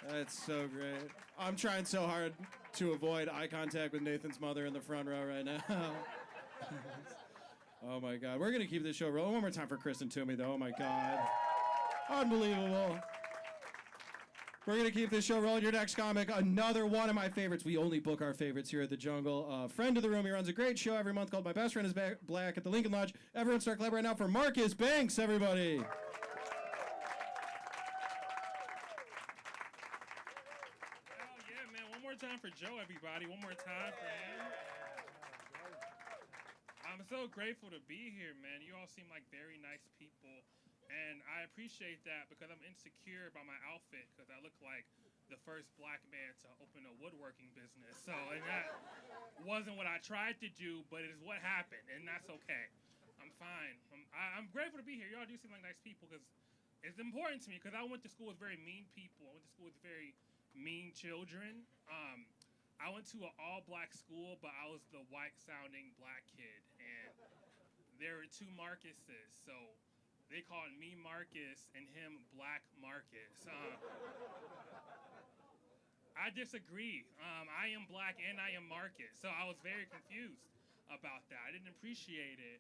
That's so great. I'm trying so hard to avoid eye contact with Nathan's mother in the front row right now. Oh my God. We're going to keep this show rolling. One more time for Kristen Toomey, though. Oh my God. Unbelievable. We're going to keep this show rolling. Your next comic, another one of my favorites. We only book our favorites here at the Jungle. Friend of the room. He runs a great show every month called My Best Friend is Black at the Lincoln Lodge. Everyone start clapping right now for Marcus Banks, everybody. One more time for Joe, everybody. One more time for him. I'm so grateful to be here, man. You all seem like very nice people, and I appreciate that because I'm insecure about my outfit because I look like the first black man to open a woodworking business. So, and that wasn't what I tried to do, but it is what happened, and that's okay. I'm fine. I'm grateful to be here. Y'all do seem like nice people because it's important to me because I went to school with very mean people. I went to school with very mean children. I went to an all-black school, but I was the white-sounding black kid, and there were two Marcuses, so they called me Marcus and him Black Marcus. I disagree. I am black and I am Marcus, so I was very confused about that. I didn't appreciate it.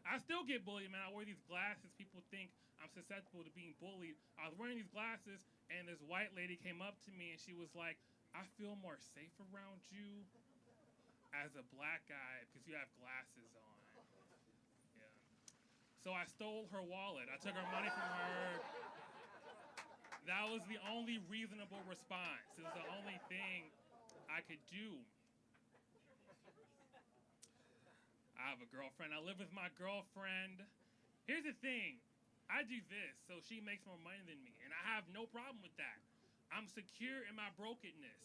I still get bullied, man. I wear these glasses. People think I'm susceptible to being bullied. I was wearing these glasses, and this white lady came up to me, and she was like, I feel more safe around you as a black guy because you have glasses on. Yeah. So I stole her wallet. I took her money from her. That was the only reasonable response. It was the only thing I could do. I have a girlfriend. I live with my girlfriend. Here's the thing. I do this, so she makes more money than me, and I have no problem with that. I'm secure in my brokenness.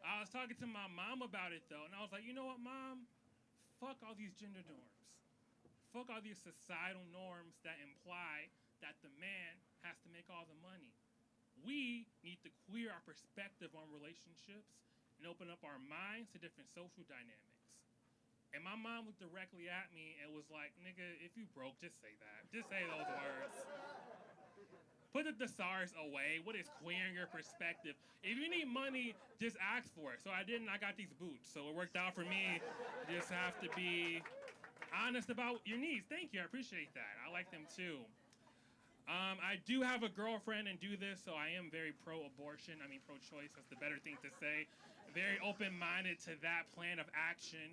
I was talking to my mom about it, though, and I was like, you know what, Mom? Fuck all these gender norms. Fuck all these societal norms that imply that the man has to make all the money. We need to queer our perspective on relationships and open up our minds to different social dynamics. And my mom looked directly at me and was like, nigga, if you broke, just say that. Just say those words. Put the thesaurus away. What is queering your perspective? If you need money, just ask for it. So I didn't. I got these boots. So it worked out for me. You just have to be honest about your needs. Thank you. I appreciate that. I like them too. I do have a girlfriend and do this, so I am very pro-abortion. I mean, pro-choice. That's the better thing to say. Very open-minded to that plan of action.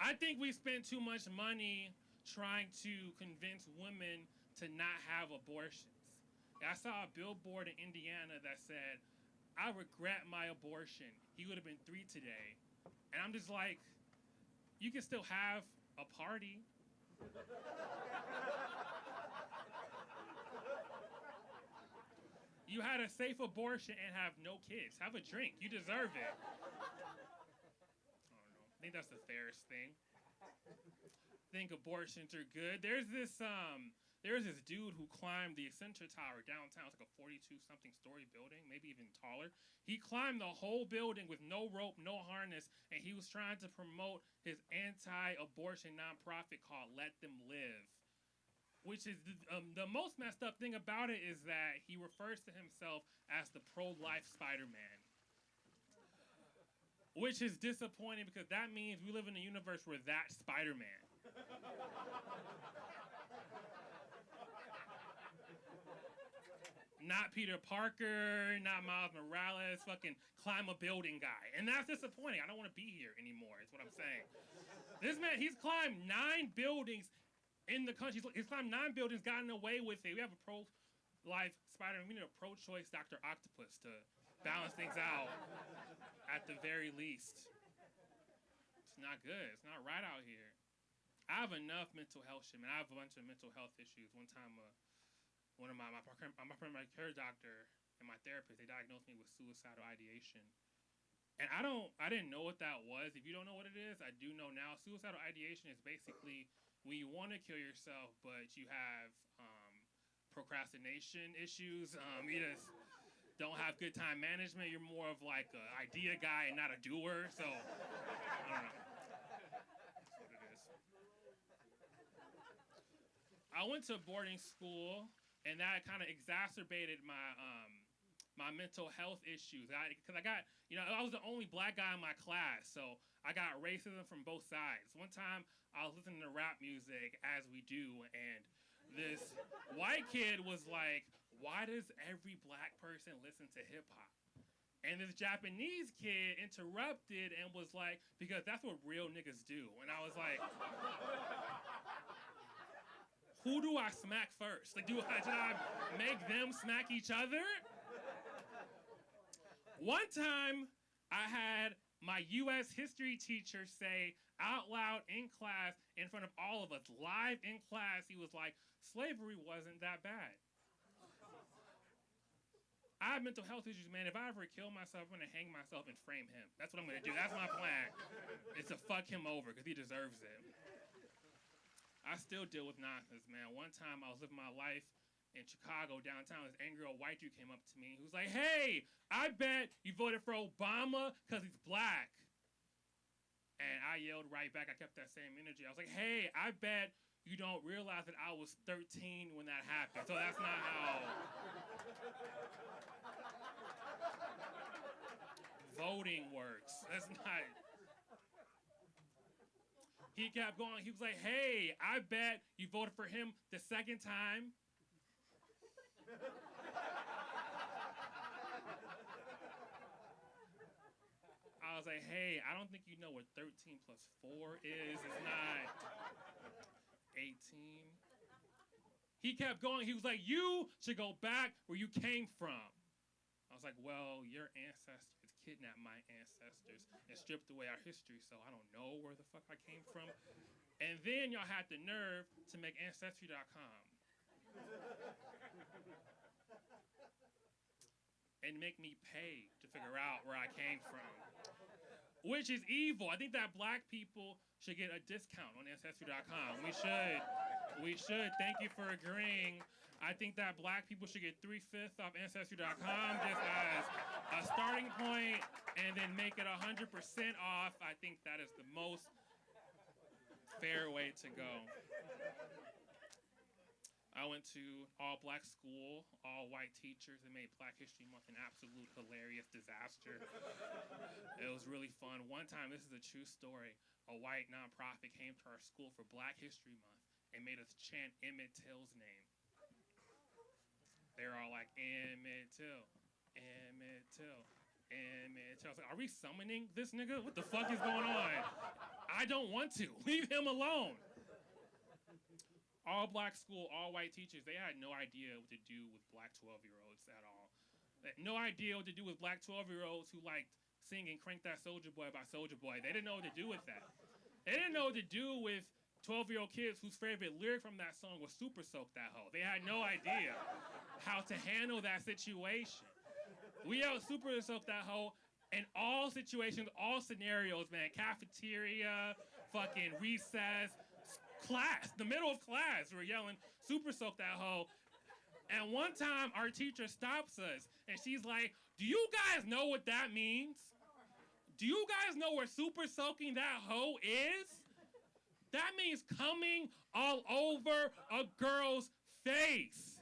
I think we spend too much money trying to convince women to not have abortions. I saw a billboard in Indiana that said, I regret my abortion. He would have been 3 today. And I'm just like, you can still have a party. You had a safe abortion and have no kids. Have a drink. You deserve it. I don't know. I think that's the fairest thing. I think abortions are good. There's this dude who climbed the Accenture Tower downtown. It's like a 42-something story building, maybe even taller. He climbed the whole building with no rope, no harness, and he was trying to promote his anti-abortion nonprofit called Let Them Live. Which is the most messed up thing about it is that he refers to himself as the pro-life Spider-Man. Which is disappointing because that means we live in a universe where that's Spider-Man. Not Peter Parker, not Miles Morales, fucking climb a building guy. And that's disappointing. I don't want to be here anymore, is what I'm saying. This man, he's climbed 9 buildings in the country. He's climbed 9 buildings, gotten away with it. We have a pro-life Spider-Man. We need a pro-choice Dr. Octopus to balance things out at the very least. It's not good. It's not right out here. I have enough mental health shit, man. I have a bunch of mental health issues. One time, one of my primary care doctor and my therapist, they diagnosed me with suicidal ideation. And I didn't know what that was. If you don't know what it is, I do know now. Suicidal ideation is basically when you want to kill yourself, but you have procrastination issues. You just don't have good time management. You're more of like an idea guy and not a doer. So, I don't know. That's what it is. I went to boarding school and that kind of exacerbated my mental health issues. Because I got, I was the only black guy in my class, so I got racism from both sides. One time, I was listening to rap music, as we do, and this white kid was like, "Why does every black person listen to hip hop?" And this Japanese kid interrupted and was like, "Because that's what real niggas do." And I was like, who do I smack first? Like, should I make them smack each other? One time, I had my U.S. history teacher say out loud in class, in front of all of us, live in class, he was like, "Slavery wasn't that bad." I have mental health issues, man. If I ever kill myself, I'm gonna hang myself and frame him. That's what I'm gonna do. That's my plan. It's to fuck him over, because he deserves it. I still deal with nonsense, man. One time I was living my life in Chicago, downtown. This angry old white dude came up to me. He was like, "Hey, I bet you voted for Obama because he's black." And I yelled right back. I kept that same energy. I was like, "Hey, I bet you don't realize that I was 13 when that happened. So that's not how voting works. That's not." He kept going. He was like, "Hey, I bet you voted for him the second time." I was like, "Hey, I don't think you know what 13 plus 4 is. It's not 18. He kept going. He was like, "You should go back where you came from." I was like, "Well, your ancestors kidnapped my ancestors and stripped away our history, so I don't know where the fuck I came from." And then y'all had the nerve to make Ancestry.com and make me pay to figure out where I came from, which is evil. I think that black people should get a discount on Ancestry.com. We should. Thank you for agreeing. I think that black people should get 3/5 off Ancestry.com just as a starting point, and then make it 100% off. I think that is the most fair way to go. I went to all-black school, all-white teachers. It made Black History Month an absolute hilarious disaster. It was really fun. One time, this is a true story, a white nonprofit came to our school for Black History Month and made us chant Emmett Till's name. They were all like, "Emmett Till, Emmett Till, Emmett Till." I was like, "Are we summoning this nigga? What the fuck is going on? I don't want to. Leave him alone." All black school, all white teachers, they had no idea what to do with black 12-year-olds at all. They had no idea what to do with black 12-year-olds who liked singing Crank That Soulja Boy by Soulja Boy. They didn't know what to do with that. They didn't know what to do with 12-year-old kids whose favorite lyric from that song was "Super Soak That Hoe." They had no idea how to handle that situation. We yelled "Super Soak That Hoe" in all situations, all scenarios, man. Cafeteria, fucking recess, class, the middle of class, we're yelling "Super Soak That Hoe." And one time our teacher stops us and she's like, "Do you guys know what that means? Do you guys know where super soaking that hoe is? That means coming all over a girl's face."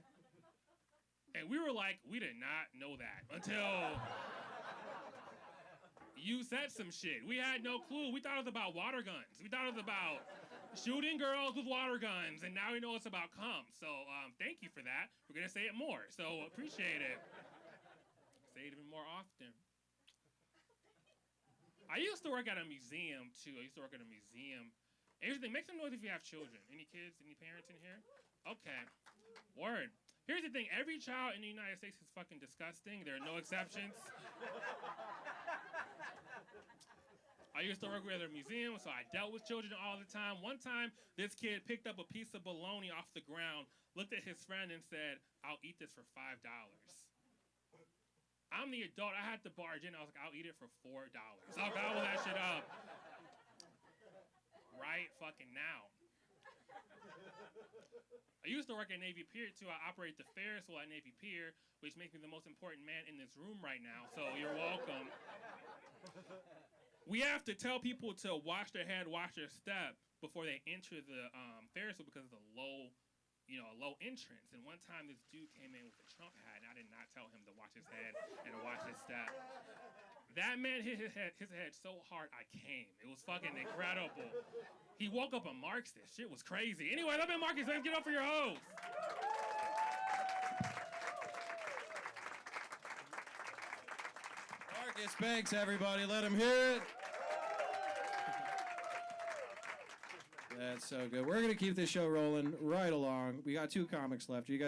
And we were like, we did not know that until you said some shit. We had no clue. We thought it was about water guns. We thought it was about shooting girls with water guns, and now we know it's about cum. So thank you for that. We're gonna say it more, so appreciate it. Say it even more often. I used to work at a museum too. I used to work at a museum. And here's the thing, make some noise if you have children. Any kids, any parents in here? Okay, word. Here's the thing, every child in the United States is fucking disgusting. There are no exceptions. I used to work at a museum, so I dealt with children all the time. One time, this kid picked up a piece of bologna off the ground, looked at his friend and said, "I'll eat this for $5. I'm the adult, I had to barge in. I was like, "I'll eat it for $4. I'll gobble that shit up right fucking now. I used to work at Navy Pier too. I operate the Ferris wheel at Navy Pier, which makes me the most important man in this room right now, so you're welcome. We have to tell people to wash their head, wash their step before they enter the Ferris wheel because of the low a low entrance. And one time this dude came in with a Trump hat, and I did not tell him to watch his head and to watch his step. That man hit his head so hard I came. It was fucking incredible. He woke up a Marxist. Shit was crazy. Anyway, I've been Marcus. Let's get up for your host. Marcus Banks, everybody, let him hear it. That's so good. We're going to keep this show rolling right along. We got 2 comics left. You guys